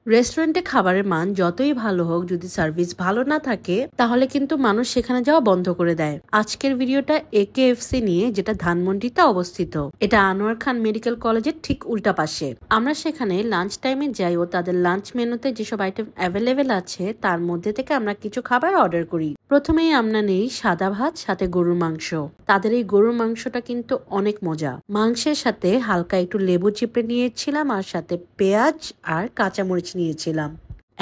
রেস্টুরেন্টে খাবারের মান যতই ভালো হোক, যদি সার্ভিস ভালো না থাকে তাহলে কিন্তু মানুষ সেখানে যাওয়া বন্ধ করে দেয়। আজকের ভিডিওটা একেএফসি নিয়ে, যেটা ধানমন্ডিতে অবস্থিত। এটা আনোয়ার খান মেডিকেল কলেজের ঠিক উল্টা পাশে। আমরা সেখানে লাঞ্চ টাইমে যাই ও তাদের লাঞ্চ মেনুতে যেসব আইটেম অ্যাভেলেবেল আছে তার মধ্যে থেকে আমরা কিছু খাবার অর্ডার করি। প্রথমেই আমরা নেই সাদা ভাত, সাথে গরুর মাংস। তাদের এই গরুর মাংসটা কিন্তু অনেক মজা। মাংসের সাথে হালকা একটু লেবু চিপড়ে নিয়েছিলাম, আর সাথে পেঁয়াজ আর কাঁচামরিচ নিয়েছিলাম।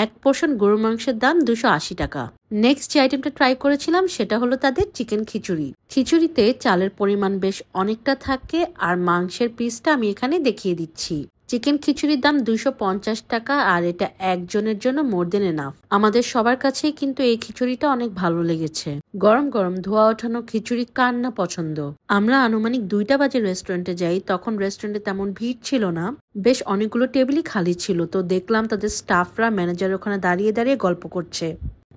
এক পোর্শন গরুর মাংসের দাম 280 টাকা। নেক্সট যে আইটেমটা ট্রাই করেছিলাম সেটা হলো তাদের চিকেন খিচুড়ি। খিচুড়িতে চালের পরিমাণ বেশ অনেকটা থাকে, আর মাংসের পিসটা আমি এখানে দেখিয়ে দিচ্ছি। চিকেন খিচুড়ির দাম 250 টাকা, আর এটা একজনের জন্য মোর দেন এনাফ। আমাদের সবার কাছেই কিন্তু এই খিচুড়িটা অনেক ভালো লেগেছে। গরম গরম ধোয়া ওঠানো খিচুড়ি কার না পছন্দ। আমরা আনুমানিক 2টা বাজে রেস্টুরেন্টে যাই, তখন রেস্টুরেন্টে তেমন ভিড় ছিল না, বেশ অনেকগুলো টেবিলই খালি ছিল। তো দেখলাম তাদের স্টাফরা ম্যানেজার ওখানে দাঁড়িয়ে দাঁড়িয়ে গল্প করছে।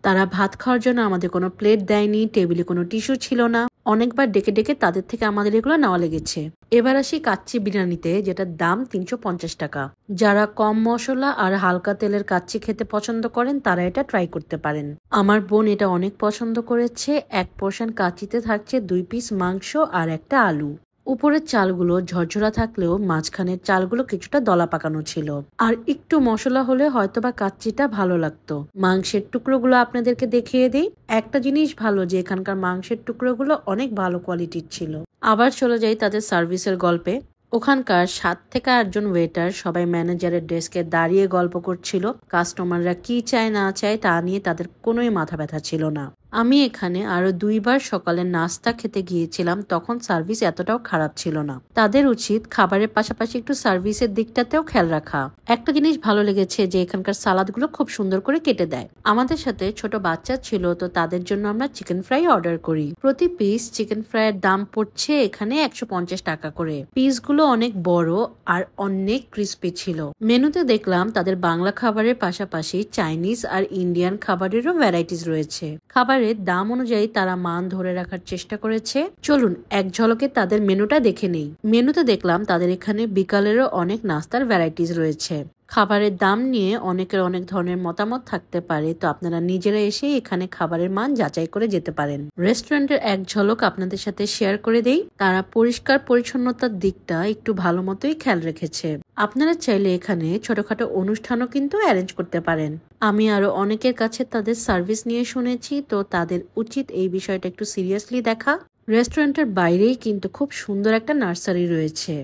তারা ভাত খাওয়ার জন্য আমাদের কোনো প্লেট দেয়নি, টেবিলে কোনো টিস্যু ছিল না। অনেকবার ডেকে ডেকে তাদের থেকে আমাদের এগুলো নেওয়া লেগেছে। এবার আসি কাচ্চি বিরিয়ানিতে, যেটার দাম 350 টাকা। যারা কম মশলা আর হালকা তেলের কাচ্চি খেতে পছন্দ করেন তারা এটা ট্রাই করতে পারেন। আমার বোন এটা অনেক পছন্দ করেছে। এক পোর্শন কাচ্চিতে থাকছে 2 পিস মাংস আর একটা আলু। উপরের চালগুলো ঝরঝরা থাকলেও মাঝখানের চালগুলো কিছুটা দলা পাকানো ছিল, আর একটু মশলা হলে হয়তোবা কাচ্চিটা ভালো লাগতো। মাংসের টুকরোগুলো আপনাদেরকে দেখিয়ে দিই। একটা জিনিস ভালো যে এখানকার মাংসের টুকরোগুলো অনেক ভালো কোয়ালিটির ছিল। আবার চলে যাই তাদের সার্ভিসের গল্পে। ওখানকার 7 থেকে 8 জন ওয়েটার সবাই ম্যানেজারের ডেস্কে দাঁড়িয়ে গল্প করছিল। কাস্টমাররা কি চায় না চায় তা নিয়ে তাদের কোনোই মাথা ব্যথা ছিল না। আমি এখানে আরো 2বার সকালে নাস্তা খেতে গিয়েছিলাম, তখন সার্ভিস এতটাও খারাপ ছিল না। তাদের উচিত খাবারের পাশাপাশি একটু সার্ভিসের দিকটাতেও খেয়াল রাখা। একটা জিনিস ভালো লেগেছে যে এখানকার সালাদগুলো খুব সুন্দর করে কেটে দেয়। আমাদের সাথে ছোট বাচ্চা ছিল, তো তাদের জন্য আমরা চিকেন ফ্রাই অর্ডার করি। প্রতি পিস চিকেন ফ্রাইয়ের দাম পড়ছে এখানে 150 টাকা করে। পিসগুলো অনেক বড় আর অনেক ক্রিস্পি ছিল। মেনুতে দেখলাম তাদের বাংলা খাবারের পাশাপাশি চাইনিজ আর ইন্ডিয়ান খাবারেরও ভ্যারাইটিস রয়েছে। খাবারের দাম অনুযায়ী তারা মান ধরে রাখার চেষ্টা করেছে। চলুন এক ঝলকে তাদের মেনুটা দেখে নেই। মেনুতে দেখলাম তাদের এখানে বিকালেরও অনেক নাস্তার ভ্যারাইটিস রয়েছে। খাবারের দাম নিয়ে অনেকের অনেক ধরনের মতামত থাকতে পারে, তো আপনারা নিজেরা এসে এখানে খাবারের মান যাচাই করে যেতে পারেন। রেস্টুরেন্টের এক ঝলক আপনাদের সাথে শেয়ার করে দেই। তারা পরিষ্কার পরিচ্ছন্নতার দিকটা একটু ভালো মতোই খেয়াল রেখেছে। আপনারা চাইলে এখানে ছোটখাটো অনুষ্ঠানও কিন্তু অ্যারেঞ্জ করতে পারেন। আমি আরো অনেকের কাছে তাদের সার্ভিস নিয়ে শুনেছি, তো তাদের উচিত এই বিষয়টা একটু সিরিয়াসলি দেখা। রেস্টুরেন্টের বাইরেই কিন্তু খুব সুন্দর একটা নার্সারি রয়েছে।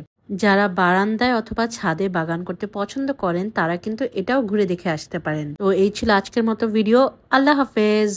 যারা বারান্দায় অথবা ছাদে বাগান করতে পছন্দ করেন তারা কিন্তু এটাও ঘুরে দেখে আসতে পারেন। তো এই ছিল আজকের মতো ভিডিও। আল্লাহ হাফেজ।